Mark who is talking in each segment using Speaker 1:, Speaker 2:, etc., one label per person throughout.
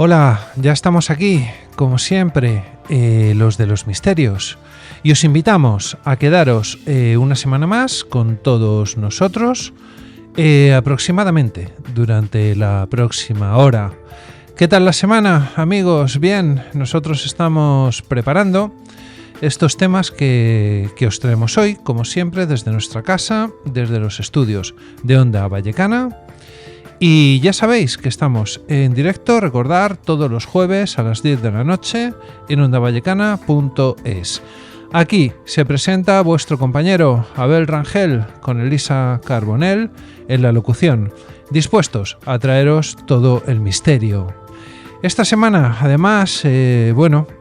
Speaker 1: Hola, ya estamos aquí, como siempre, los de los misterios. Y os invitamos a quedaros una semana más con todos nosotros, aproximadamente durante la próxima hora. ¿Qué tal la semana, amigos? Bien, nosotros estamos preparando estos temas que os traemos hoy, como siempre, desde nuestra casa, desde los estudios de Onda Vallecana. Y ya sabéis que estamos en directo, recordar, todos los jueves a las 10 de la noche en ondavallecana.es. Aquí se presenta vuestro compañero Abel Rangel con Elisa Carbonell en la locución, dispuestos a traeros todo el misterio. Esta semana, además,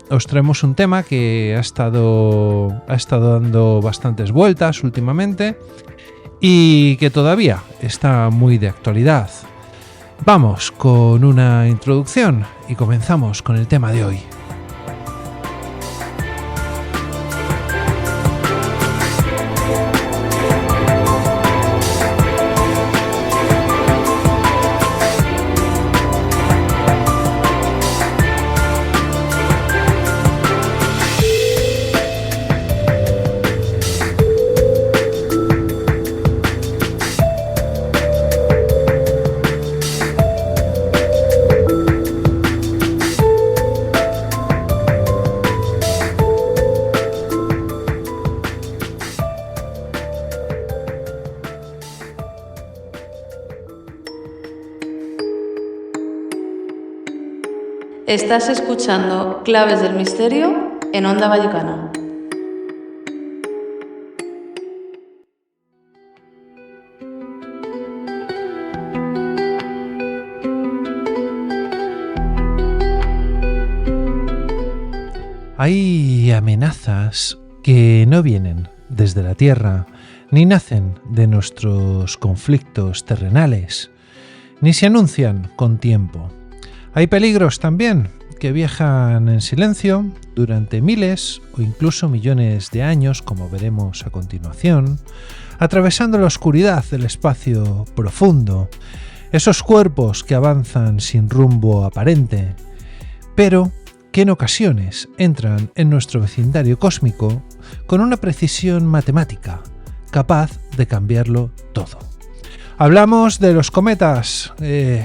Speaker 1: os traemos un tema que ha estado dando bastantes vueltas últimamente y que todavía está muy de actualidad. Vamos con una introducción y comenzamos con el tema de hoy.
Speaker 2: Estás escuchando Claves del Misterio en Onda Vallecana.
Speaker 1: Hay amenazas que no vienen desde la Tierra, ni nacen de nuestros conflictos terrenales, ni se anuncian con tiempo. Hay peligros también que viajan en silencio durante miles o incluso millones de años, como veremos a continuación, atravesando la oscuridad del espacio profundo, esos cuerpos que avanzan sin rumbo aparente, pero que en ocasiones entran en nuestro vecindario cósmico con una precisión matemática capaz de cambiarlo todo. Hablamos de los cometas,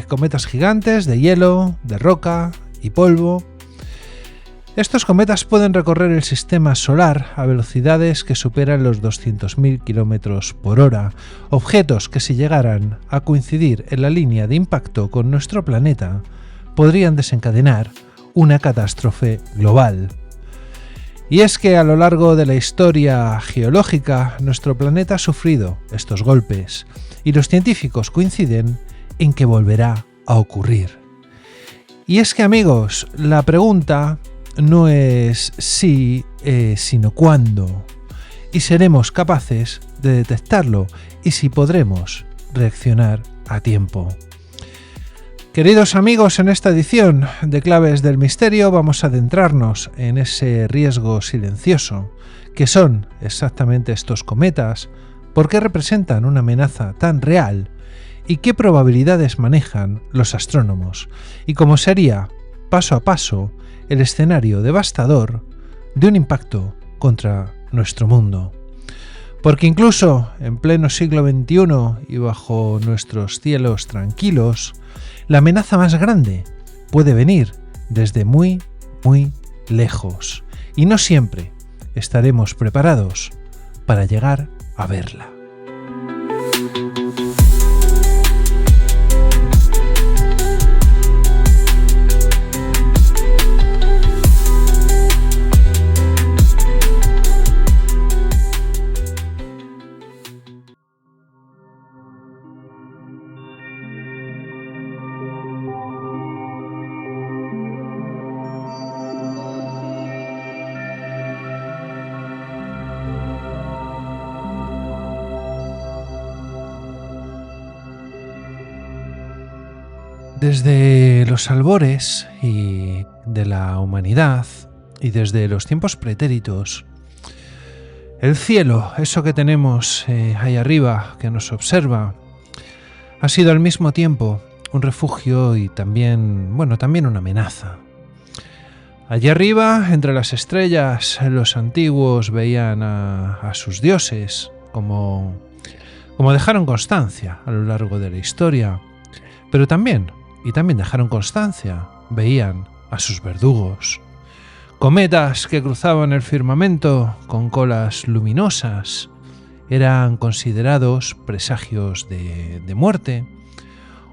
Speaker 1: cometas gigantes de hielo, de roca y polvo. Estos cometas pueden recorrer el sistema solar a velocidades que superan los 200.000 km por hora, objetos que si llegaran a coincidir en la línea de impacto con nuestro planeta podrían desencadenar una catástrofe global. Y es que a lo largo de la historia geológica nuestro planeta ha sufrido estos golpes y los científicos coinciden en que volverá a ocurrir. Y es que, amigos, la pregunta no es si, sino cuándo, y seremos capaces de detectarlo y si podremos reaccionar a tiempo. Queridos amigos, en esta edición de Claves del Misterio vamos a adentrarnos en ese riesgo silencioso que son exactamente estos cometas, por qué representan una amenaza tan real y qué probabilidades manejan los astrónomos, y cómo sería, paso a paso, el escenario devastador de un impacto contra nuestro mundo. Porque incluso en pleno siglo XXI y bajo nuestros cielos tranquilos, la amenaza más grande puede venir desde muy, muy lejos, y no siempre estaremos preparados para llegar a verla. Desde los albores y de la humanidad y desde los tiempos pretéritos, el cielo, eso que tenemos ahí arriba, que nos observa, ha sido al mismo tiempo un refugio y también una amenaza. Allí arriba, entre las estrellas, los antiguos veían a sus dioses como dejaron constancia a lo largo de la historia, pero también dejaron constancia, veían a sus verdugos. Cometas que cruzaban el firmamento con colas luminosas eran considerados presagios de muerte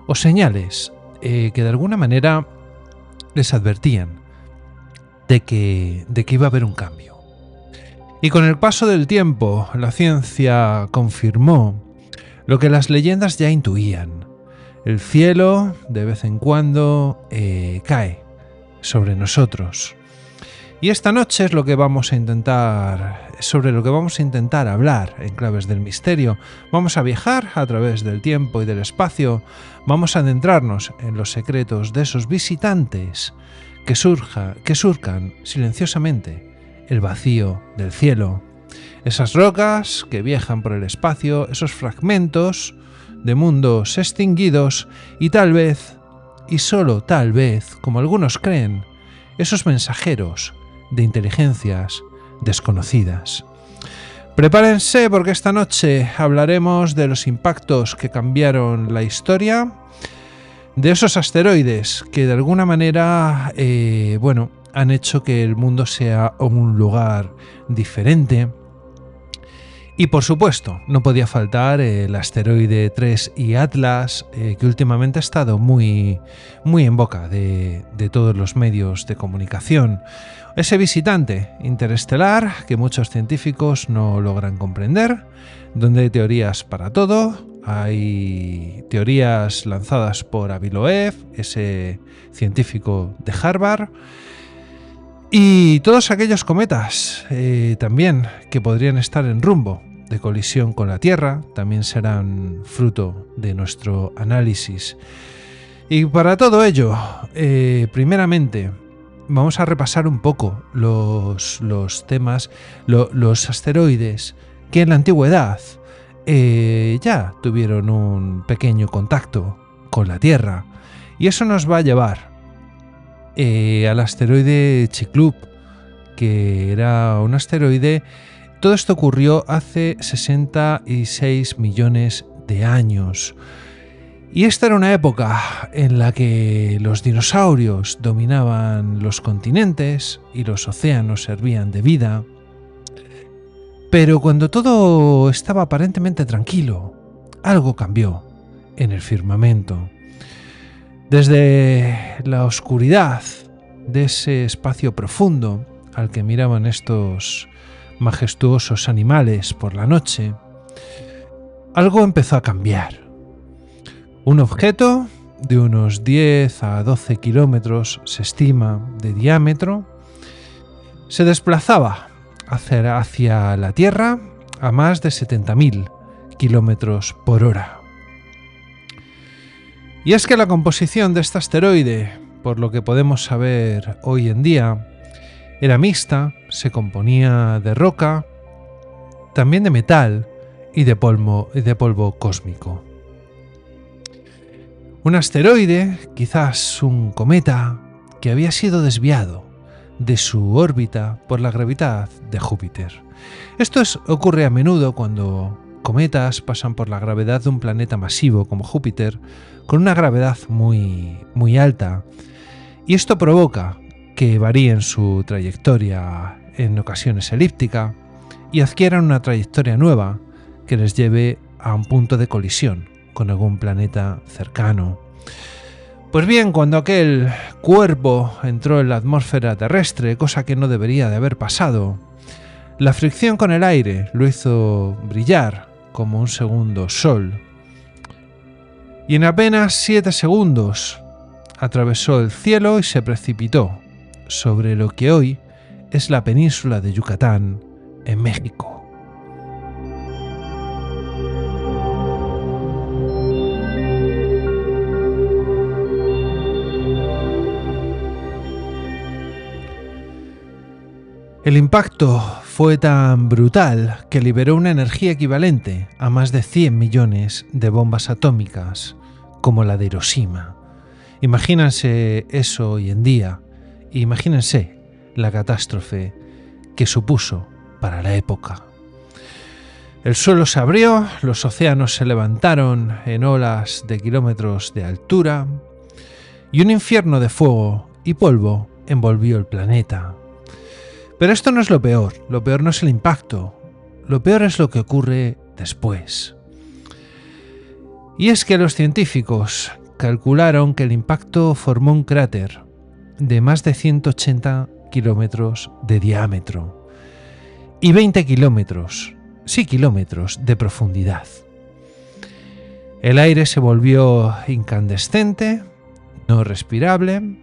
Speaker 1: o señales que de alguna manera les advertían de que iba a haber un cambio. Y con el paso del tiempo, la ciencia confirmó lo que las leyendas ya intuían. El cielo, de vez en cuando, cae sobre nosotros. Y esta noche es sobre lo que vamos a intentar hablar en Claves del Misterio. Vamos a viajar a través del tiempo y del espacio. Vamos a adentrarnos en los secretos de esos visitantes que surcan silenciosamente el vacío del cielo. Esas rocas que viajan por el espacio, esos fragmentos de mundos extinguidos y tal vez, y solo tal vez, como algunos creen, esos mensajeros de inteligencias desconocidas. Prepárense porque esta noche hablaremos de los impactos que cambiaron la historia, de esos asteroides que de alguna manera han hecho que el mundo sea un lugar diferente. Y por supuesto, no podía faltar el asteroide 3 y Atlas, que últimamente ha estado muy en boca de todos los medios de comunicación. Ese visitante interestelar que muchos científicos no logran comprender, donde hay teorías para todo. Hay teorías lanzadas por Avi Loeb, ese científico de Harvard, y todos aquellos cometas también que podrían estar en rumbo de colisión con la Tierra también serán fruto de nuestro análisis. Y para todo ello, primeramente, vamos a repasar un poco los temas, los asteroides que en la antigüedad ya tuvieron un pequeño contacto con la Tierra. Y eso nos va a llevar al asteroide Chicxulub, que era un asteroide. Todo esto ocurrió hace 66 millones de años. Y esta era una época en la que los dinosaurios dominaban los continentes y los océanos servían de vida. Pero cuando todo estaba aparentemente tranquilo, algo cambió en el firmamento. Desde la oscuridad de ese espacio profundo al que miraban estos majestuosos animales por la noche, algo empezó a cambiar. Un objeto de unos 10 a 12 kilómetros, se estima, de diámetro, se desplazaba hacia la Tierra a más de 70.000 kilómetros por hora. Y es que la composición de este asteroide, por lo que podemos saber hoy en día, era mixta, se componía de roca, también de metal y de polvo cósmico. Un asteroide, quizás un cometa, que había sido desviado de su órbita por la gravedad de Júpiter. Esto ocurre a menudo cuando cometas pasan por la gravedad de un planeta masivo como Júpiter, con una gravedad muy alta, y esto provoca que varíen su trayectoria, en ocasiones elíptica, y adquieran una trayectoria nueva que les lleve a un punto de colisión con algún planeta cercano. Pues bien, cuando aquel cuerpo entró en la atmósfera terrestre, cosa que no debería de haber pasado, la fricción con el aire lo hizo brillar como un segundo sol. Y en apenas 7 segundos atravesó el cielo y se precipitó sobre lo que hoy es la península de Yucatán, en México. El impacto fue tan brutal que liberó una energía equivalente a más de 100 millones de bombas atómicas, como la de Hiroshima. Imagínense eso hoy en día, e imagínense la catástrofe que supuso para la época. El suelo se abrió, los océanos se levantaron en olas de kilómetros de altura y un infierno de fuego y polvo envolvió el planeta. Pero esto no es lo peor no es el impacto, lo peor es lo que ocurre después. Y es que los científicos calcularon que el impacto formó un cráter de más de 180 kilómetros de diámetro y 20 kilómetros de profundidad. El aire se volvió incandescente, no respirable,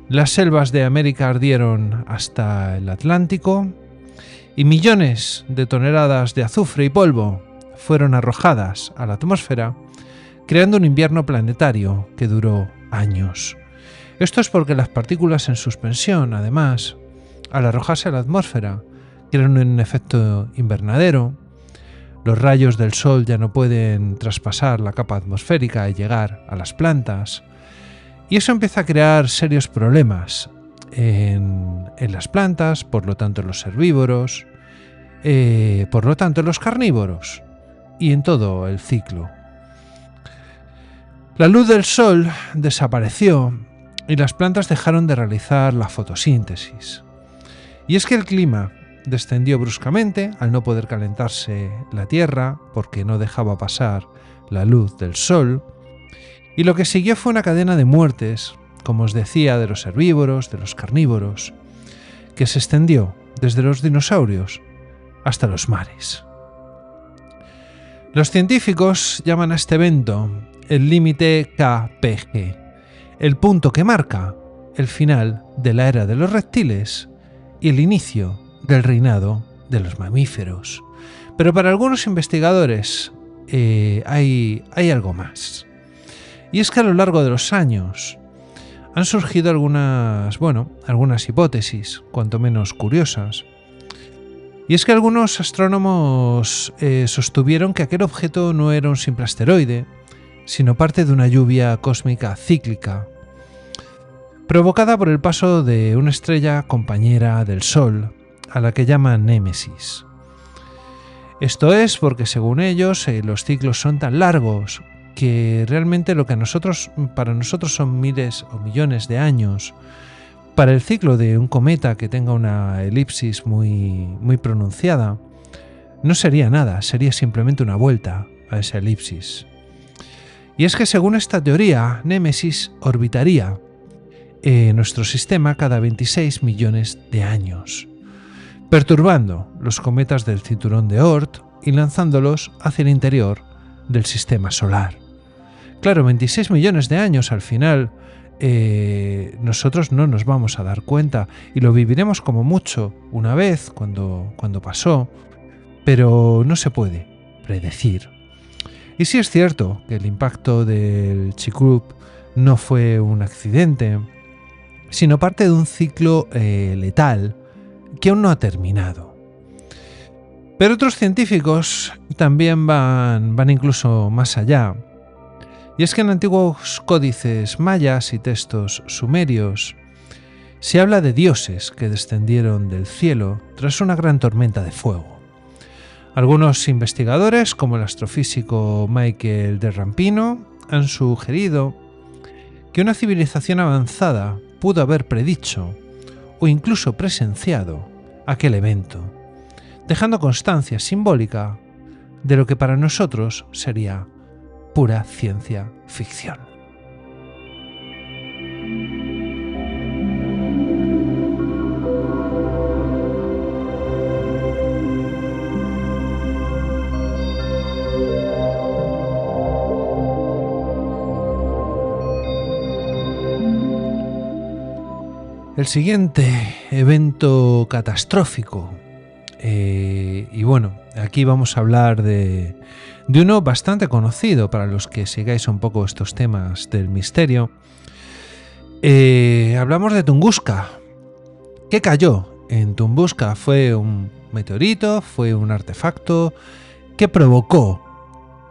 Speaker 1: las selvas de América ardieron hasta el Atlántico y millones de toneladas de azufre y polvo fueron arrojadas a la atmósfera, creando un invierno planetario que duró años. Esto es porque las partículas en suspensión, además, al arrojarse a la atmósfera, crean un efecto invernadero, los rayos del sol ya no pueden traspasar la capa atmosférica y llegar a las plantas, y eso empieza a crear serios problemas en las plantas, por lo tanto en los herbívoros, por lo tanto en los carnívoros y en todo el ciclo. La luz del sol desapareció y las plantas dejaron de realizar la fotosíntesis. Y es que el clima descendió bruscamente al no poder calentarse la tierra porque no dejaba pasar la luz del sol, y lo que siguió fue una cadena de muertes, como os decía, de los herbívoros, de los carnívoros, que se extendió desde los dinosaurios hasta los mares. Los científicos llaman a este evento el límite KPG, el punto que marca el final de la era de los reptiles y el inicio del reinado de los mamíferos. Pero para algunos investigadores hay algo más. Y es que a lo largo de los años han surgido algunas hipótesis, cuanto menos curiosas. Y es que algunos astrónomos sostuvieron que aquel objeto no era un simple asteroide, sino parte de una lluvia cósmica cíclica, provocada por el paso de una estrella compañera del Sol, a la que llaman Némesis. Esto es porque, según ellos, los ciclos son tan largos que realmente lo que para nosotros son miles o millones de años, para el ciclo de un cometa que tenga una elipsis muy pronunciada, no sería nada, sería simplemente una vuelta a esa elipsis. Y es que según esta teoría, Némesis orbitaría nuestro sistema cada 26 millones de años, perturbando los cometas del cinturón de Oort y lanzándolos hacia el interior del sistema solar. Claro, 26 millones de años al final nosotros no nos vamos a dar cuenta y lo viviremos como mucho una vez cuando pasó, pero no se puede predecir. Y sí es cierto que el impacto del Chicxulub no fue un accidente, sino parte de un ciclo letal que aún no ha terminado. Pero otros científicos también van incluso más allá. Y es que en antiguos códices mayas y textos sumerios se habla de dioses que descendieron del cielo tras una gran tormenta de fuego. Algunos investigadores, como el astrofísico Michael de Rampino, han sugerido que una civilización avanzada pudo haber predicho o incluso presenciado aquel evento, dejando constancia simbólica de lo que para nosotros sería pura ciencia ficción. El siguiente evento catastrófico, y bueno, aquí vamos a hablar de uno bastante conocido para los que sigáis un poco estos temas del misterio. Hablamos de Tunguska. ¿Qué cayó en Tunguska? ¿Fue un meteorito? ¿Fue un artefacto? ¿Qué provocó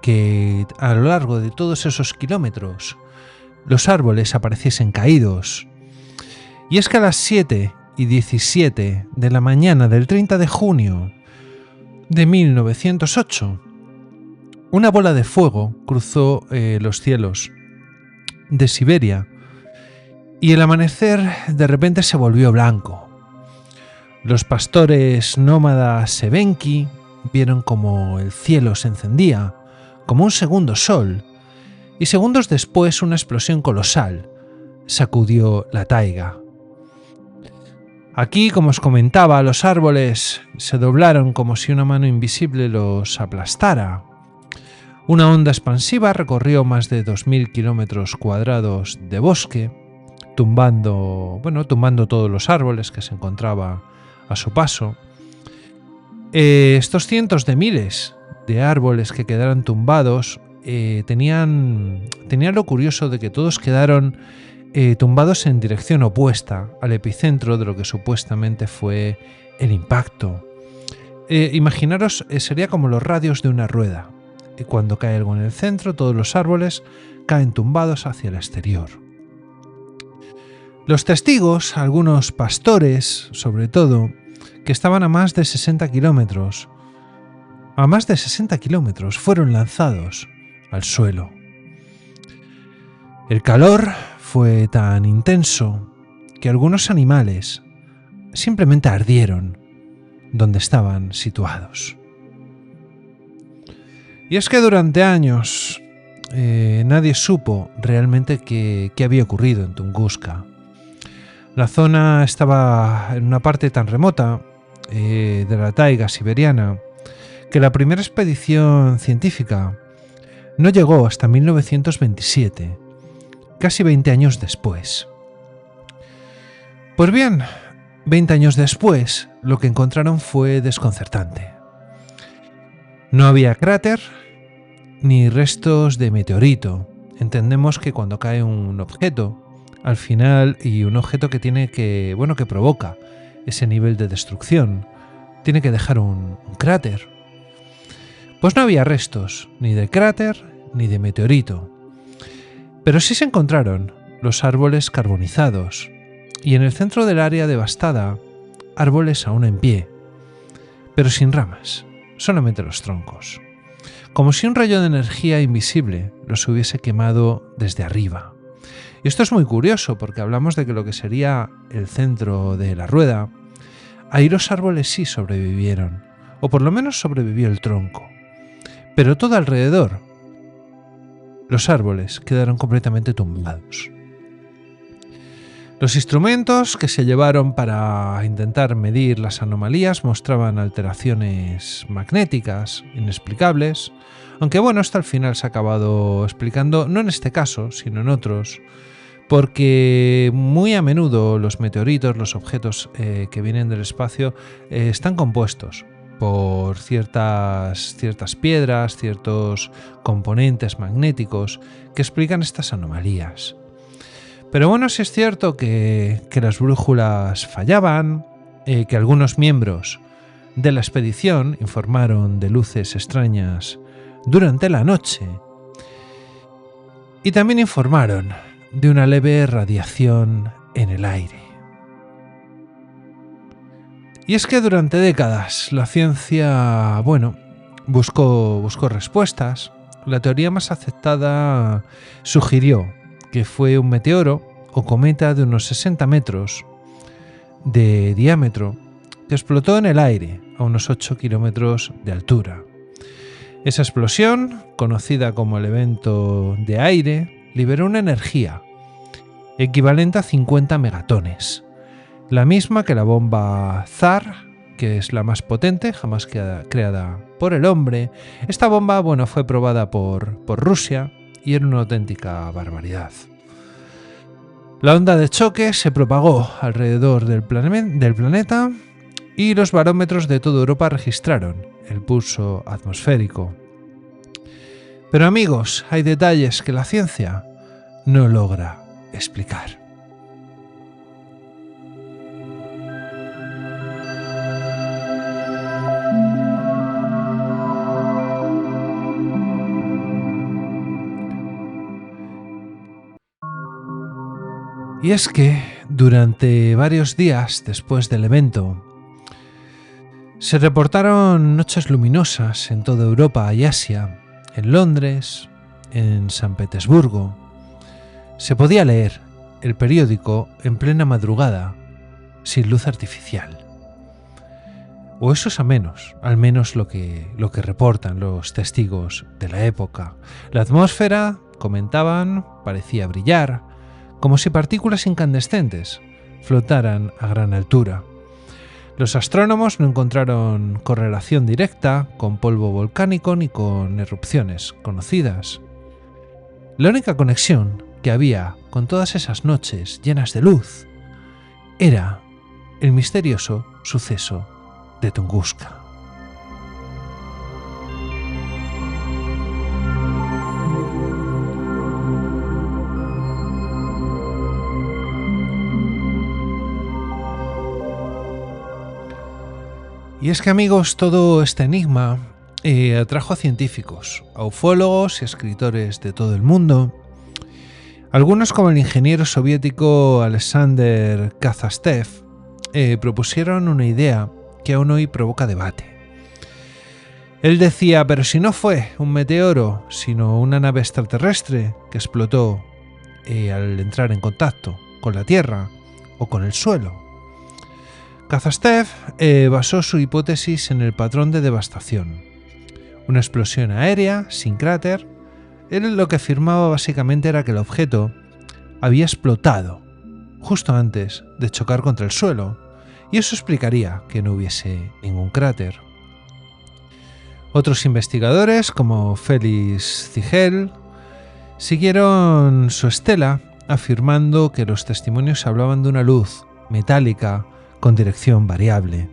Speaker 1: que a lo largo de todos esos kilómetros los árboles apareciesen caídos. Y es que a las 7:17 de la mañana del 30 de junio de 1908, una bola de fuego cruzó los cielos de Siberia y el amanecer de repente se volvió blanco. Los pastores nómadas Sevenki vieron como el cielo se encendía, como un segundo sol, y segundos después una explosión colosal sacudió la taiga. Aquí, como os comentaba, los árboles se doblaron como si una mano invisible los aplastara. Una onda expansiva recorrió más de 2000 kilómetros cuadrados de bosque, tumbando todos los árboles que se encontraba a su paso. Estos cientos de miles de árboles que quedaron tumbados tenían lo curioso de que todos quedaron tumbados en dirección opuesta al epicentro de lo que supuestamente fue el impacto. Imaginaros, sería como los radios de una rueda. Cuando cae algo en el centro, todos los árboles caen tumbados hacia el exterior. Los testigos, algunos pastores sobre todo, que estaban a más de 60 kilómetros, fueron lanzados al suelo. El calor fue tan intenso que algunos animales simplemente ardieron donde estaban situados. Y es que durante años nadie supo realmente qué había ocurrido en Tunguska. La zona estaba en una parte tan remota de la taiga siberiana que la primera expedición científica no llegó hasta 1927, casi 20 años después. Pues bien, 20 años después, lo que encontraron fue desconcertante. No había cráter ni restos de meteorito. Entendemos que cuando cae un objeto, al final, y un objeto que que provoca ese nivel de destrucción, tiene que dejar un cráter. Pues no había restos, ni de cráter, ni de meteorito. Pero sí se encontraron los árboles carbonizados, y en el centro del área devastada, árboles aún en pie, pero sin ramas, solamente los troncos, como si un rayo de energía invisible los hubiese quemado desde arriba. Y esto es muy curioso porque hablamos de que lo que sería el centro de la rueda, ahí los árboles sí sobrevivieron, o por lo menos sobrevivió el tronco, pero todo alrededor, los árboles quedaron completamente tumbados. Los instrumentos que se llevaron para intentar medir las anomalías mostraban alteraciones magnéticas inexplicables, aunque esto al final se ha acabado explicando, no en este caso, sino en otros, porque muy a menudo los meteoritos, los objetos que vienen del espacio, están compuestos por ciertas piedras, ciertos componentes magnéticos que explican estas anomalías. Pero sí es cierto que las brújulas fallaban, que algunos miembros de la expedición informaron de luces extrañas durante la noche y también informaron de una leve radiación en el aire. Y es que durante décadas la ciencia, buscó respuestas. La teoría más aceptada sugirió que fue un meteoro o cometa de unos 60 metros de diámetro que explotó en el aire a unos 8 kilómetros de altura. Esa explosión, conocida como el evento de aire, liberó una energía equivalente a 50 megatones, la misma que la bomba Tsar, que es la más potente jamás creada por el hombre. Esta bomba fue probada por Rusia y era una auténtica barbaridad. La onda de choque se propagó alrededor del planeta y los barómetros de toda Europa registraron el pulso atmosférico. Pero amigos, hay detalles que la ciencia no logra explicar. Y es que durante varios días después del evento se reportaron noches luminosas en toda Europa y Asia, en Londres, en San Petersburgo. Se podía leer el periódico en plena madrugada, sin luz artificial. O eso es al menos lo que reportan los testigos de la época. La atmósfera, comentaban, parecía brillar, como si partículas incandescentes flotaran a gran altura. Los astrónomos no encontraron correlación directa con polvo volcánico ni con erupciones conocidas. La única conexión que había con todas esas noches llenas de luz era el misterioso suceso de Tunguska. Y es que, amigos, todo este enigma atrajo a científicos, a ufólogos y escritores de todo el mundo. Algunos, como el ingeniero soviético Alexander Kazastev, propusieron una idea que aún hoy provoca debate. Él decía, pero si no fue un meteoro, sino una nave extraterrestre que explotó al entrar en contacto con la Tierra o con el suelo. Kazastev basó su hipótesis en el patrón de devastación. Una explosión aérea, sin cráter. Él lo que afirmaba básicamente era que el objeto había explotado justo antes de chocar contra el suelo, y eso explicaría que no hubiese ningún cráter. Otros investigadores, como Félix Ziegel, siguieron su estela, afirmando que los testimonios hablaban de una luz metálica con dirección variable,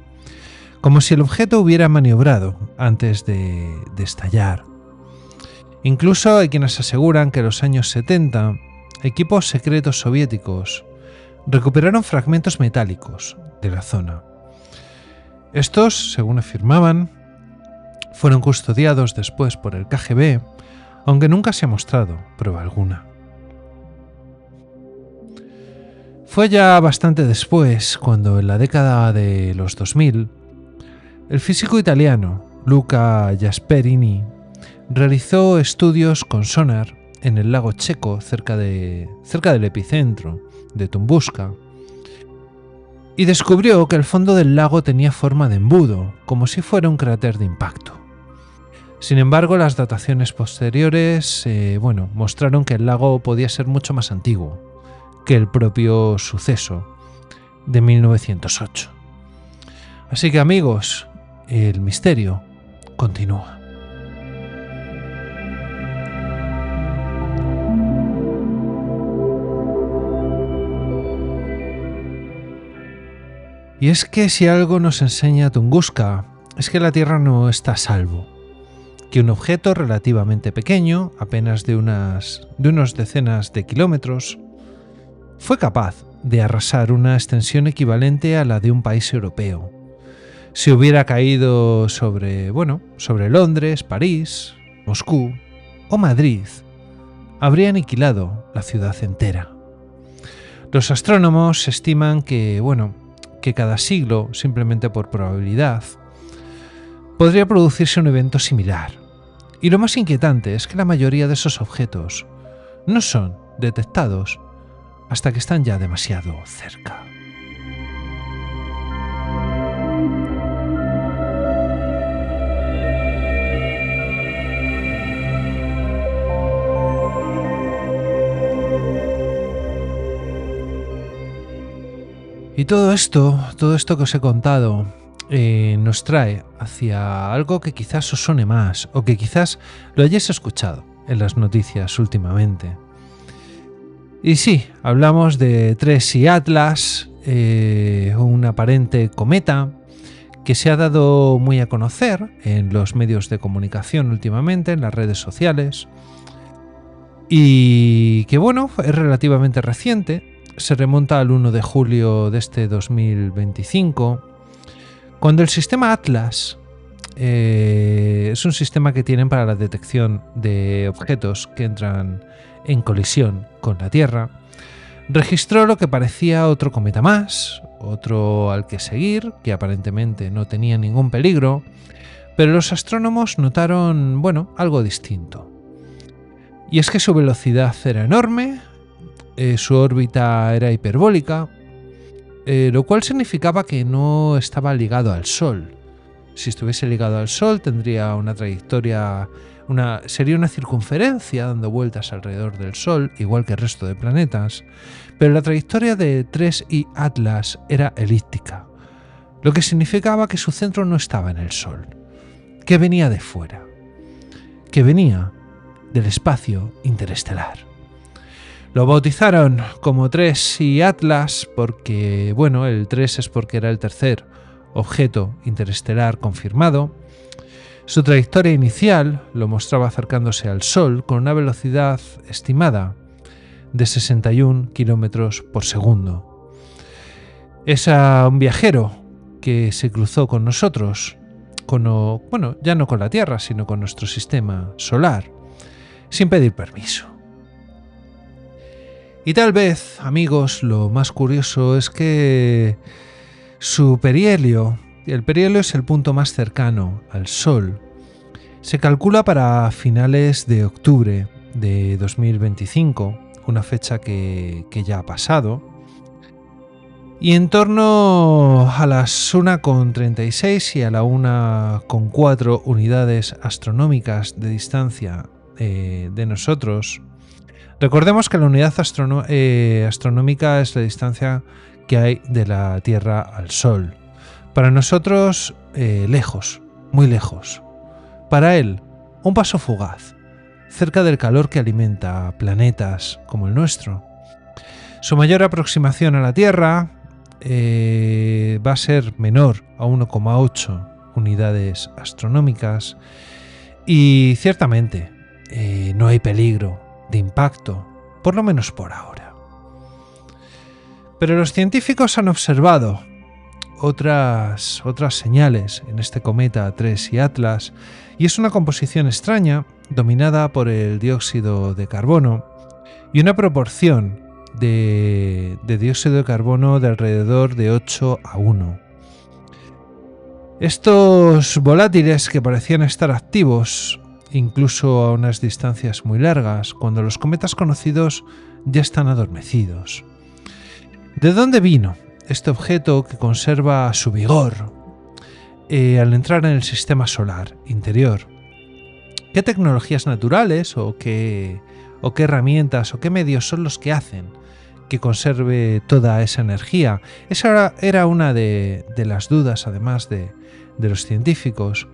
Speaker 1: como si el objeto hubiera maniobrado antes de estallar. Incluso hay quienes aseguran que en los años 70 equipos secretos soviéticos recuperaron fragmentos metálicos de la zona. Estos, según afirmaban, fueron custodiados después por el KGB, aunque nunca se ha mostrado prueba alguna. Fue ya bastante después, cuando en la década de los 2000, el físico italiano Luca Gasperini realizó estudios con sonar en el lago Checo, cerca del epicentro de Tunguska, y descubrió que el fondo del lago tenía forma de embudo, como si fuera un cráter de impacto. Sin embargo, las dataciones posteriores mostraron que el lago podía ser mucho más antiguo que el propio suceso de 1908. Así que, amigos, el misterio continúa. Y es que si algo nos enseña Tunguska, es que la Tierra no está a salvo, que un objeto relativamente pequeño, apenas de unos decenas de kilómetros, fue capaz de arrasar una extensión equivalente a la de un país europeo. Si hubiera caído sobre Londres, París, Moscú o Madrid, habría aniquilado la ciudad entera. Los astrónomos estiman que cada siglo, simplemente por probabilidad, podría producirse un evento similar. Y lo más inquietante es que la mayoría de esos objetos no son detectados hasta que están ya demasiado cerca. Y todo esto que os he contado nos trae hacia algo que quizás os suene más o que quizás lo hayáis escuchado en las noticias últimamente. Y sí, hablamos de Tracy Atlas, un aparente cometa que se ha dado muy a conocer en los medios de comunicación últimamente, en las redes sociales, y que es relativamente reciente. Se remonta al 1 de julio de este 2025, cuando el sistema Atlas es un sistema que tienen para la detección de objetos que entran en colisión con la Tierra, registró lo que parecía otro cometa más, otro al que seguir, que aparentemente no tenía ningún peligro, pero los astrónomos notaron, algo distinto. Y es que su velocidad era enorme, su órbita era hiperbólica, lo cual significaba que no estaba ligado al Sol. Si estuviese ligado al Sol tendría una trayectoria, sería una circunferencia dando vueltas alrededor del Sol, igual que el resto de planetas, pero la trayectoria de 3I Atlas era elíptica, lo que significaba que su centro no estaba en el Sol, que venía de fuera, que venía del espacio interestelar. Lo bautizaron como 3I Atlas porque, el 3 es porque era el tercer objeto interestelar confirmado. Su trayectoria inicial lo mostraba acercándose al Sol con una velocidad estimada de 61 kilómetros por segundo. Es un viajero que se cruzó con nosotros, ya no con la Tierra, sino con nuestro sistema solar, sin pedir permiso. Y tal vez, amigos, lo más curioso es que su perihelio, el perihelio es el punto más cercano al Sol, se calcula para finales de octubre de 2025, una fecha que ya ha pasado, y en torno a las 1,36 y a la 1,4 unidades astronómicas de distancia de nosotros. Recordemos que la unidad astronómica es la distancia que hay de la Tierra al Sol. Para nosotros, lejos, muy lejos. Para él, un paso fugaz, cerca del calor que alimenta planetas como el nuestro. Su mayor aproximación a la Tierra va a ser menor a 1,8 unidades astronómicas y ciertamente no hay peligro de impacto, por lo menos por ahora. Pero los científicos han observado otras señales en este cometa 3I Atlas, y es una composición extraña dominada por el dióxido de carbono y una proporción de dióxido de carbono de alrededor de 8:1. Estos volátiles que parecían estar activos incluso a unas distancias muy largas, cuando los cometas conocidos ya están adormecidos. ¿De dónde vino este objeto que conserva su vigor al entrar en el sistema solar interior? ¿Qué tecnologías naturales o qué herramientas o qué medios son los que hacen que conserve toda esa energía? Esa era una de las dudas, además de los científicos.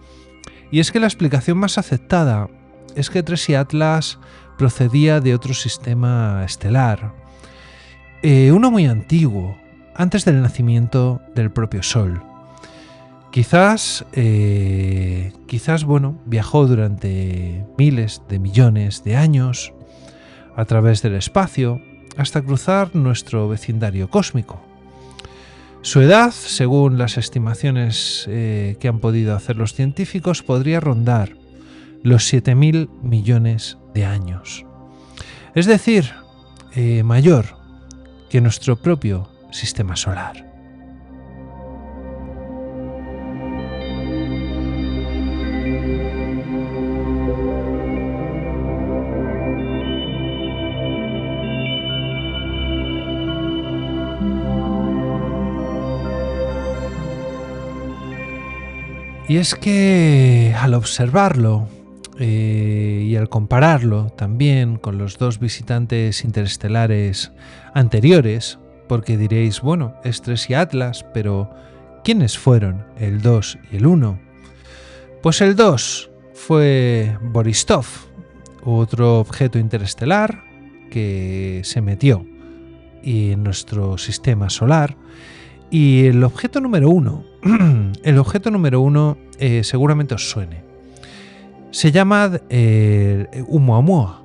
Speaker 1: Y es que la explicación más aceptada es que 3I Atlas procedía de otro sistema estelar, uno muy antiguo, antes del nacimiento del propio Sol. Quizás viajó durante miles de millones de años a través del espacio hasta cruzar nuestro vecindario cósmico. Su edad, según las estimaciones que han podido hacer los científicos, podría rondar los 7.000 millones de años. Es decir, mayor que nuestro propio sistema solar. Y es que al observarlo y al compararlo también con los dos visitantes interestelares anteriores, porque diréis, es 3I Atlas, pero ¿quiénes fueron el 2 y el 1? Pues el 2 fue Boristov, otro objeto interestelar que se metió en nuestro sistema solar. Y el objeto número 1, seguramente os suene. Se llama Oumuamua,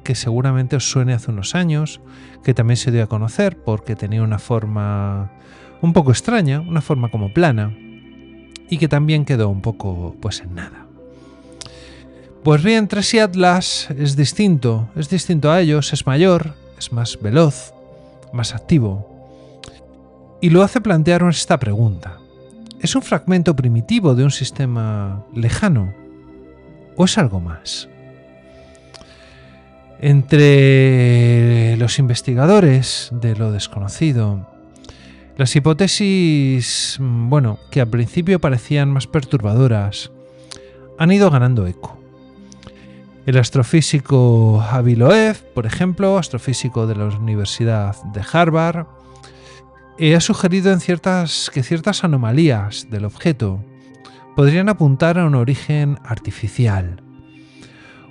Speaker 1: que seguramente os suene hace unos años, que también se dio a conocer porque tenía una forma un poco extraña, una forma como plana, y que también quedó un poco en nada. Pues bien, 3I Atlas es distinto a ellos, es mayor, es más veloz, más activo, y lo hace plantearnos esta pregunta. ¿Es un fragmento primitivo de un sistema lejano o es algo más? Entre los investigadores de lo desconocido, las hipótesis, que al principio parecían más perturbadoras, han ido ganando eco. El astrofísico Avi Loeb, por ejemplo, astrofísico de la Universidad de Harvard, ha sugerido que ciertas anomalías del objeto podrían apuntar a un origen artificial.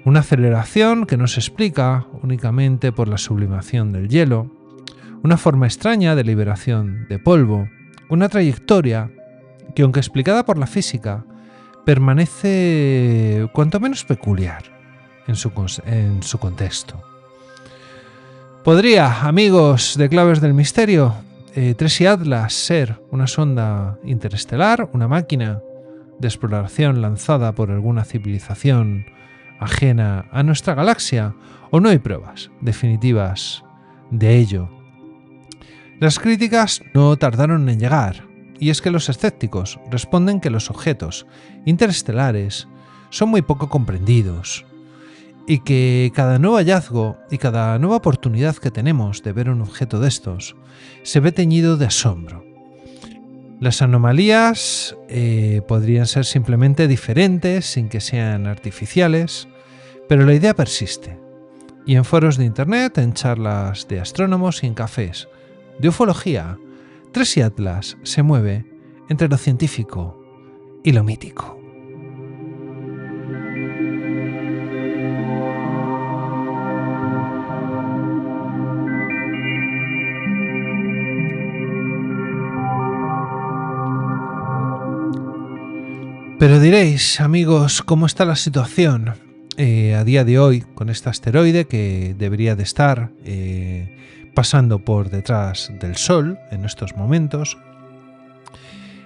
Speaker 1: Una aceleración que no se explica únicamente por la sublimación del hielo, una forma extraña de liberación de polvo, una trayectoria que, aunque explicada por la física, permanece cuanto menos peculiar en su contexto. ¿Podría, amigos de Claves del Misterio, Tracy Atlas ser una sonda interestelar, una máquina de exploración lanzada por alguna civilización ajena a nuestra galaxia, o no hay pruebas definitivas de ello? Las críticas no tardaron en llegar, y es que los escépticos responden que los objetos interestelares son muy poco comprendidos, y que cada nuevo hallazgo y cada nueva oportunidad que tenemos de ver un objeto de estos se ve teñido de asombro. Las anomalías podrían ser simplemente diferentes sin que sean artificiales, pero la idea persiste. Y en foros de internet, en charlas de astrónomos y en cafés de ufología, Tracy Atlas se mueve entre lo científico y lo mítico. Pero diréis, amigos, ¿cómo está la situación a día de hoy con este asteroide que debería de estar pasando por detrás del Sol en estos momentos?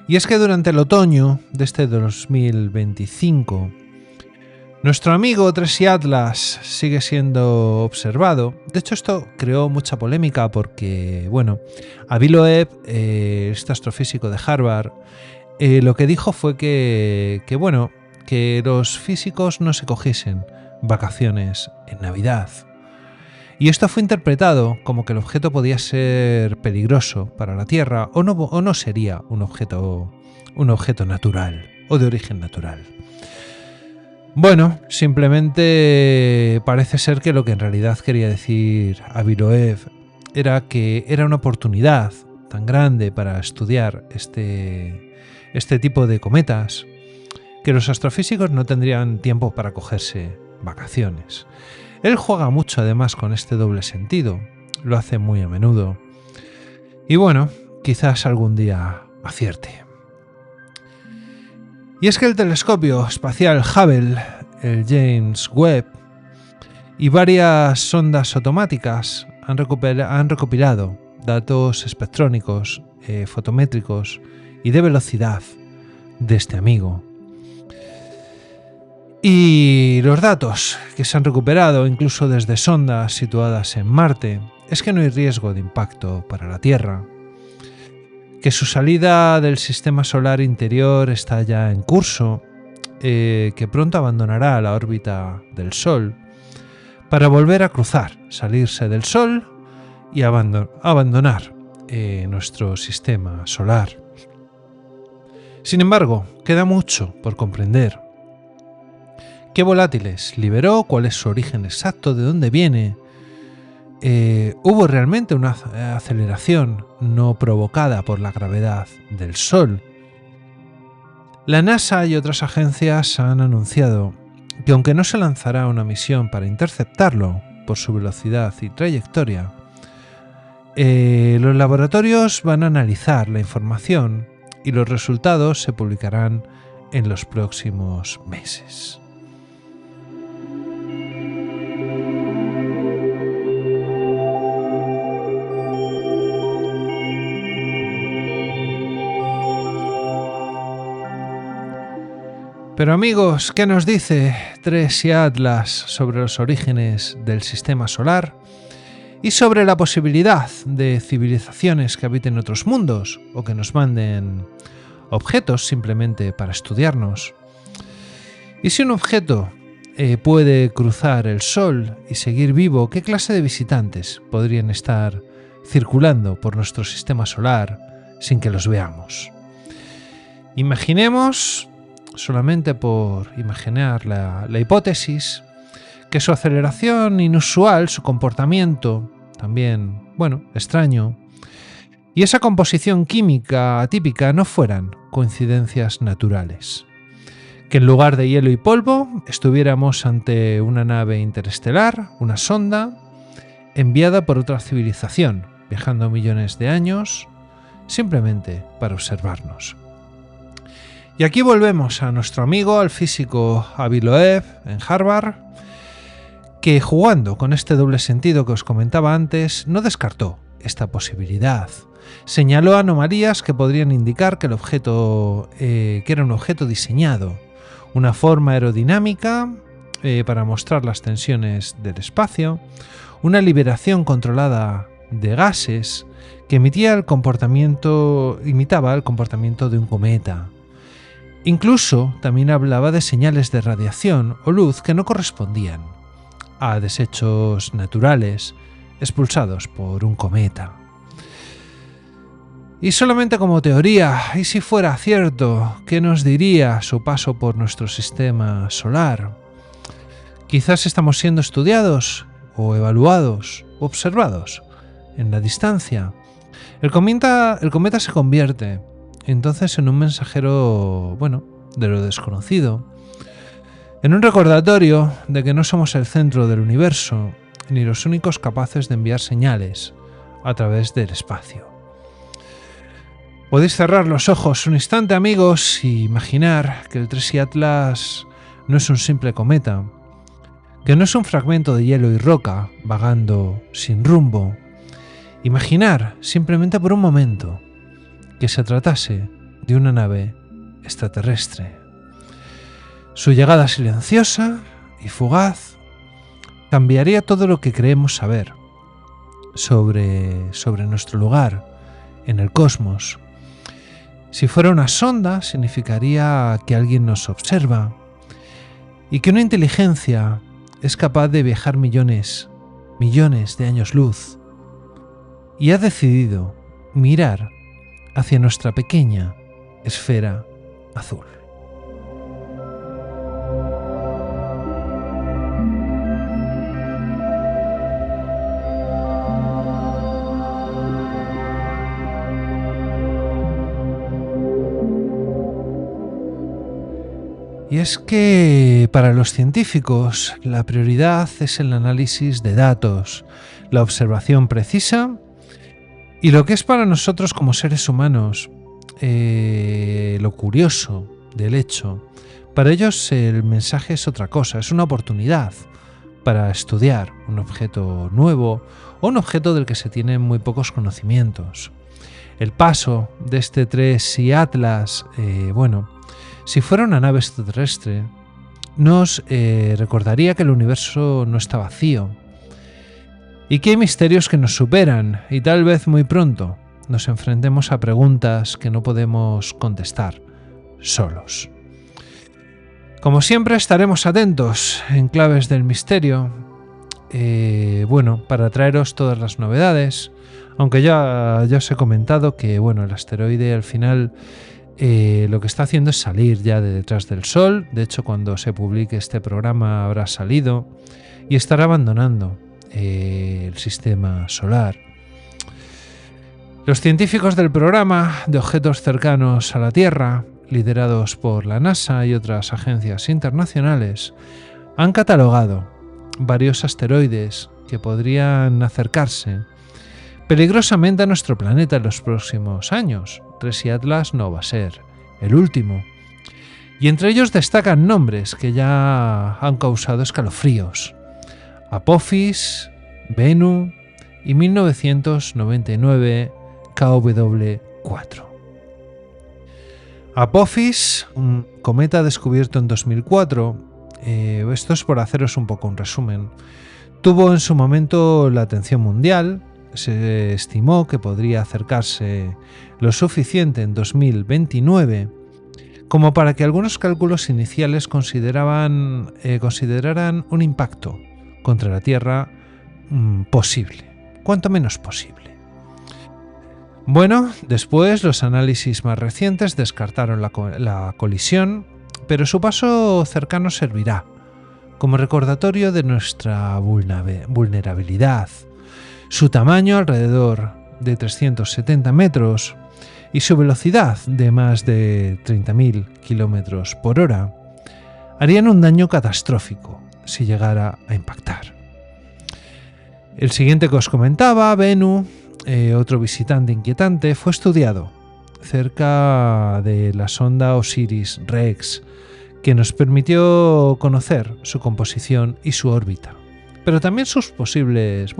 Speaker 1: Y es que durante el otoño de este 2025, nuestro amigo Tracy Atlas sigue siendo observado. De hecho, esto creó mucha polémica porque, Avi Loeb, este astrofísico de Harvard, lo que dijo fue que los físicos no se cogiesen vacaciones en Navidad. Y esto fue interpretado como que el objeto podía ser peligroso para la Tierra o no sería un objeto natural o de origen natural. Simplemente parece ser que lo que en realidad quería decir Avi Loeb era que era una oportunidad tan grande para estudiar este tipo de cometas que los astrofísicos no tendrían tiempo para cogerse vacaciones. Él juega mucho además con este doble sentido, lo hace muy a menudo y quizás algún día acierte. Y es que el telescopio espacial Hubble, el James Webb y varias sondas automáticas han recopilado datos espectrónicos, fotométricos y de velocidad de este amigo. Y los datos que se han recuperado, incluso desde sondas situadas en Marte, es que no hay riesgo de impacto para la Tierra, que su salida del sistema solar interior está ya en curso, que pronto abandonará la órbita del Sol para volver a cruzar, salirse del Sol y abandonar nuestro sistema solar. Sin embargo, queda mucho por comprender. ¿Qué volátiles liberó? ¿Cuál es su origen exacto? ¿De dónde viene? ¿Hubo realmente una aceleración no provocada por la gravedad del Sol? La NASA y otras agencias han anunciado que aunque no se lanzará una misión para interceptarlo por su velocidad y trayectoria, los laboratorios van a analizar la información y los resultados se publicarán en los próximos meses. Pero amigos, ¿qué nos dice Tracy Atlas sobre los orígenes del sistema solar y sobre la posibilidad de civilizaciones que habiten otros mundos o que nos manden objetos simplemente para estudiarnos. Y si un objeto puede cruzar el Sol y seguir vivo, ¿qué clase de visitantes podrían estar circulando por nuestro sistema solar sin que los veamos? Imaginemos, solamente por imaginar la hipótesis, que su aceleración inusual, su comportamiento también, extraño, y esa composición química atípica no fueran coincidencias naturales. Que en lugar de hielo y polvo estuviéramos ante una nave interestelar, una sonda, enviada por otra civilización, viajando millones de años, simplemente para observarnos. Y aquí volvemos a nuestro amigo, al físico Avi Loeb, en Harvard, que jugando con este doble sentido que os comentaba antes, no descartó esta posibilidad. Señaló anomalías que podrían indicar que el objeto que era un objeto diseñado, una forma aerodinámica para mostrar las tensiones del espacio, una liberación controlada de gases que imitaba el comportamiento de un cometa. Incluso también hablaba de señales de radiación o luz que no correspondían a desechos naturales expulsados por un cometa. Y solamente como teoría, y si fuera cierto, ¿qué nos diría su paso por nuestro sistema solar? Quizás estamos siendo estudiados o evaluados o observados en la distancia. El cometa se convierte entonces en un mensajero, de lo desconocido, en un recordatorio de que no somos el centro del universo ni los únicos capaces de enviar señales a través del espacio. Podéis cerrar los ojos un instante, amigos, y imaginar que el Tracy Atlas no es un simple cometa, que no es un fragmento de hielo y roca vagando sin rumbo. Imaginar, simplemente por un momento, que se tratase de una nave extraterrestre. Su llegada silenciosa y fugaz cambiaría todo lo que creemos saber sobre nuestro lugar en el cosmos. Si fuera una sonda, significaría que alguien nos observa y que una inteligencia es capaz de viajar millones de años luz y ha decidido mirar hacia nuestra pequeña esfera azul. Y es que para los científicos la prioridad es el análisis de datos, la observación precisa y lo que es para nosotros como seres humanos lo curioso del hecho. Para ellos el mensaje es otra cosa, es una oportunidad para estudiar un objeto nuevo o un objeto del que se tienen muy pocos conocimientos. El paso de este Tracy Atlas, si fuera una nave extraterrestre, nos recordaría que el universo no está vacío y que hay misterios que nos superan y tal vez muy pronto nos enfrentemos a preguntas que no podemos contestar solos. Como siempre estaremos atentos en Claves del Misterio, para traeros todas las novedades, aunque ya os he comentado que el asteroide al final lo que está haciendo es salir ya de detrás del Sol. De hecho, cuando se publique este programa habrá salido y estará abandonando el sistema solar. Los científicos del programa de objetos cercanos a la Tierra, liderados por la NASA y otras agencias internacionales, han catalogado varios asteroides que podrían acercarse peligrosamente a nuestro planeta en los próximos años. Tracy Atlas no va a ser el último. Y entre ellos destacan nombres que ya han causado escalofríos: Apophis, Bennu y 1999 KW4. Apophis, un cometa descubierto en 2004, esto es por haceros un poco un resumen, Tuvo en su momento la atención mundial. Se estimó que podría acercarse lo suficiente en 2029 como para que algunos cálculos iniciales consideraran un impacto contra la Tierra posible, cuanto menos posible. Bueno, después los análisis más recientes descartaron la colisión, pero su paso cercano servirá como recordatorio de nuestra vulnerabilidad. Su tamaño, alrededor de 370 metros, y su velocidad de más de 30.000 km por hora, harían un daño catastrófico si llegara a impactar. El siguiente que os comentaba, Bennu, otro visitante inquietante, fue estudiado cerca de la sonda OSIRIS-REx, que nos permitió conocer su composición y su órbita, pero también sus posibles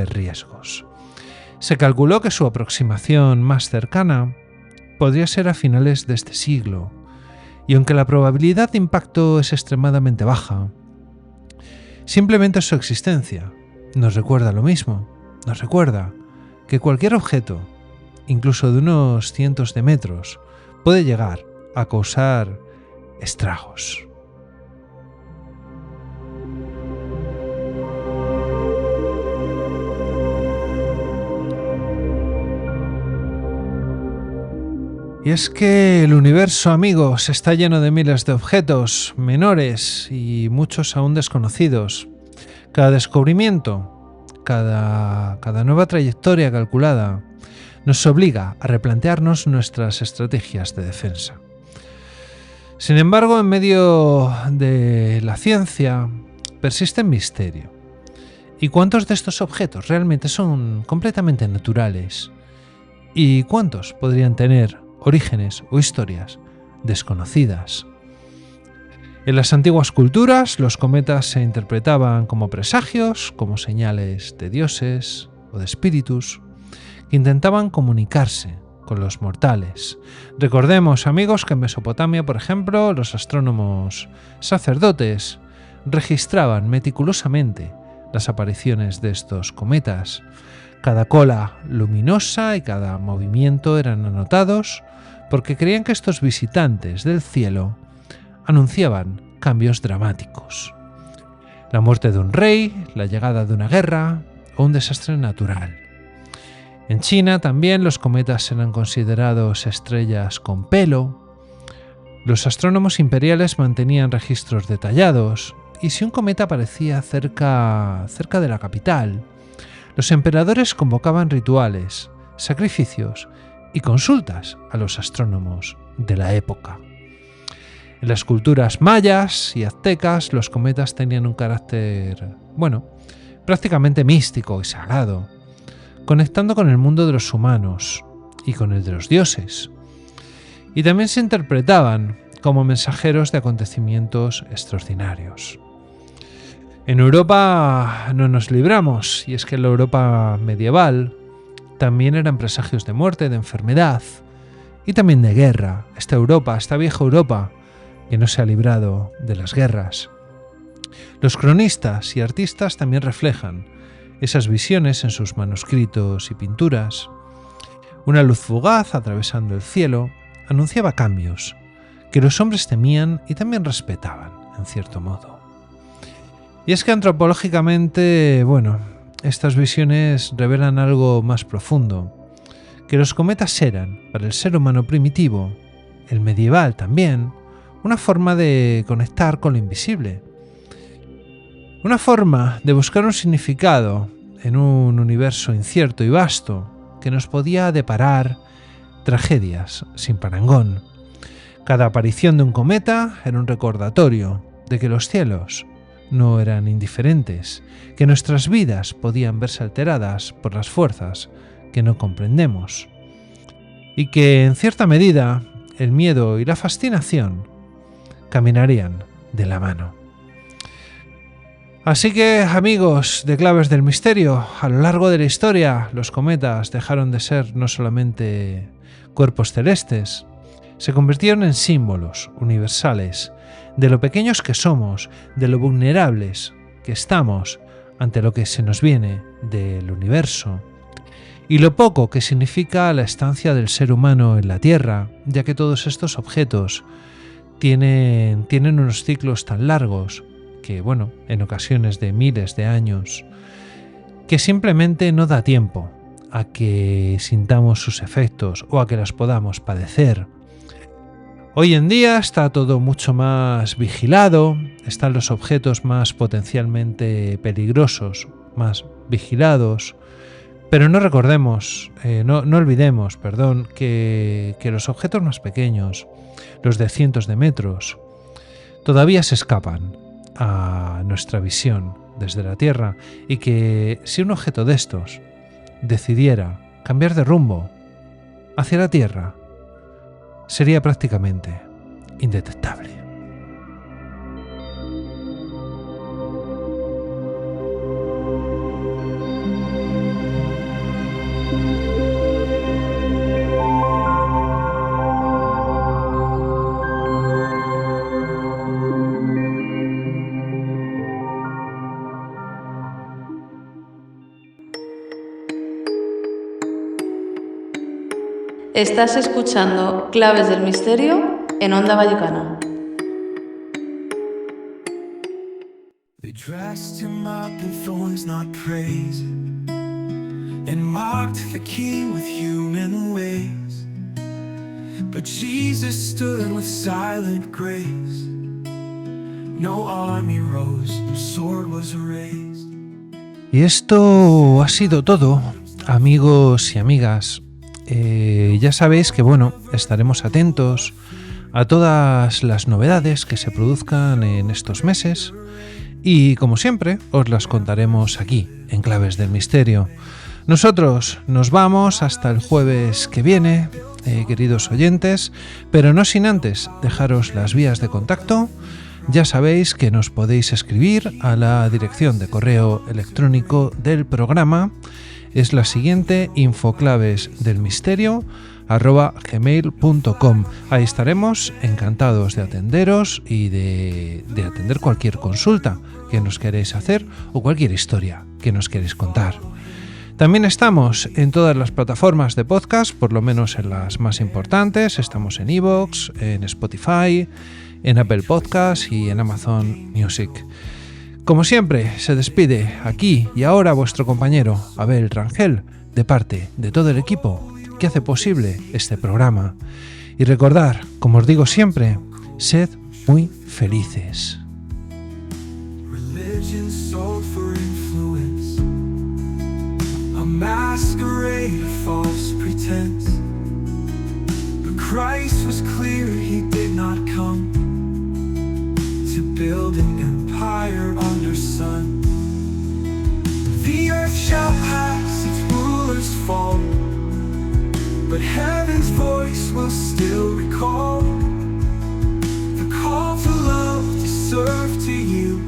Speaker 1: riesgos. Se calculó que su aproximación más cercana podría ser a finales de este siglo, y aunque la probabilidad de impacto es extremadamente baja, simplemente su existencia nos recuerda lo mismo. Nos recuerda que cualquier objeto, incluso de unos cientos de metros, puede llegar a causar estragos. Y es que el universo, amigos, está lleno de miles de objetos menores y muchos aún desconocidos. Cada descubrimiento, cada nueva trayectoria calculada, nos obliga a replantearnos nuestras estrategias de defensa. Sin embargo, en medio de la ciencia persiste el misterio. ¿Y cuántos de estos objetos realmente son completamente naturales? ¿Y cuántos podrían tener orígenes o historias desconocidas? En las antiguas culturas, los cometas se interpretaban como presagios, como señales de dioses o de espíritus que intentaban comunicarse con los mortales. Recordemos, amigos, que en Mesopotamia, por ejemplo, los astrónomos sacerdotes registraban meticulosamente las apariciones de estos cometas. Cada cola luminosa y cada movimiento eran anotados porque creían que estos visitantes del cielo anunciaban cambios dramáticos. La muerte de un rey, la llegada de una guerra o un desastre natural. En China también los cometas eran considerados estrellas con pelo. Los astrónomos imperiales mantenían registros detallados y si un cometa aparecía cerca de la capital, los emperadores convocaban rituales, sacrificios y consultas a los astrónomos de la época. En las culturas mayas y aztecas, los cometas tenían un carácter, prácticamente místico y sagrado, conectando con el mundo de los humanos y con el de los dioses. Y también se interpretaban como mensajeros de acontecimientos extraordinarios. En Europa no nos libramos, y es que en la Europa medieval también eran presagios de muerte, de enfermedad y también de guerra. Esta vieja Europa, que no se ha librado de las guerras. Los cronistas y artistas también reflejan esas visiones en sus manuscritos y pinturas. Una luz fugaz atravesando el cielo anunciaba cambios que los hombres temían y también respetaban, en cierto modo. Y es que antropológicamente, estas visiones revelan algo más profundo, que los cometas eran, para el ser humano primitivo, el medieval también, una forma de conectar con lo invisible. Una forma de buscar un significado en un universo incierto y vasto que nos podía deparar tragedias sin parangón. Cada aparición de un cometa era un recordatorio de que los cielos no eran indiferentes, que nuestras vidas podían verse alteradas por las fuerzas que no comprendemos y que, en cierta medida, el miedo y la fascinación caminarían de la mano. Así que, amigos de Claves del Misterio, a lo largo de la historia, los cometas dejaron de ser no solamente cuerpos celestes, se convirtieron en símbolos universales de lo pequeños que somos, de lo vulnerables que estamos ante lo que se nos viene del universo y lo poco que significa la estancia del ser humano en la Tierra, ya que todos estos objetos tienen unos ciclos tan largos que, bueno, en ocasiones de miles de años, que simplemente no da tiempo a que sintamos sus efectos o a que los podamos padecer. Hoy en día está todo mucho más vigilado, están los objetos más potencialmente peligrosos, más vigilados, pero no olvidemos, que los objetos más pequeños, los de cientos de metros, todavía se escapan a nuestra visión desde la Tierra, y que si un objeto de estos decidiera cambiar de rumbo hacia la Tierra, sería prácticamente indetectable.
Speaker 2: Estás escuchando Claves del Misterio en Onda Vallecana.
Speaker 3: They dressed him up in thorns, not praise, and mocked the king with human ways. But Jesus stood with silent grace. No army rose, no sword was raised.
Speaker 1: Y esto ha sido todo, amigos y amigas. Ya sabéis que, bueno, estaremos atentos a todas las novedades que se produzcan en estos meses y, como siempre, os las contaremos aquí, en Claves del Misterio. Nosotros nos vamos hasta el jueves que viene, queridos oyentes, pero no sin antes dejaros las vías de contacto. Ya sabéis que nos podéis escribir a la dirección de correo electrónico del programa. Es la siguiente: infoclavesdelmisterio@gmail.com. Ahí estaremos encantados de atenderos y de atender cualquier consulta que nos queréis hacer o cualquier historia que nos queréis contar. También estamos en todas las plataformas de podcast, por lo menos en las más importantes. Estamos en iVoox, en Spotify, en Apple Podcasts y en Amazon Music. Como siempre, se despide aquí y ahora vuestro compañero Abel Rangel, de parte de todo el equipo que hace posible este programa. Y recordad, como os digo siempre, sed muy felices.
Speaker 3: Religion sold for influence, a masquerade of false pretense. But Christ was clear, he did not come to build an empire under sun. The earth shall pass, its rulers fall, but heaven's voice will still recall the call to love, to serve to you,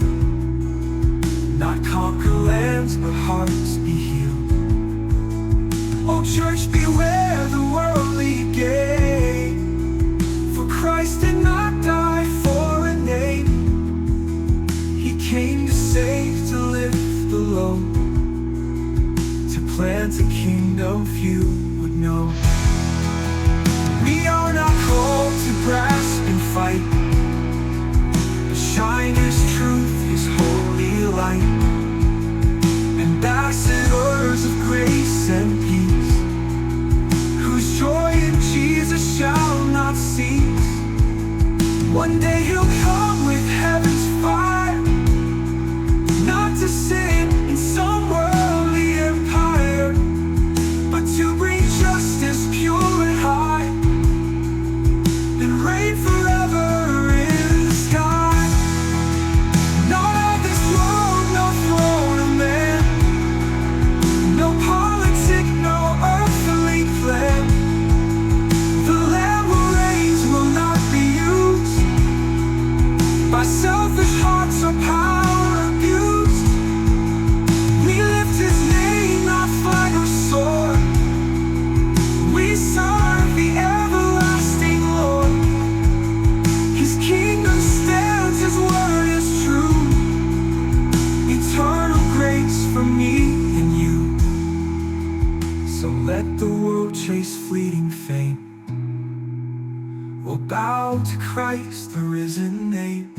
Speaker 3: not conquer lands but hearts be healed. Oh church, beware the worldly gain, for Christ did not die for a name. He came to save, to lift the low, to plant a kingdom few would know. We are not called to grasp and fight, but shine His truth, His holy light. Ambassadors of grace and peace, whose joy in Jesus shall not cease. One day He'll come with heaven's fire, not to sit in some worldly empire, but to bring justice pure and high, and reign forever in the sky. Not of this world, no throne of man, no politic, no let the world chase fleeting fame. We'll bow to Christ, the risen name.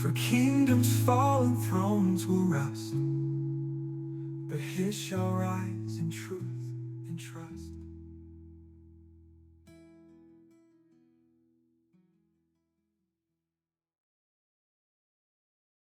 Speaker 3: For kingdoms fall and thrones will rust, but his shall rise in truth and trust.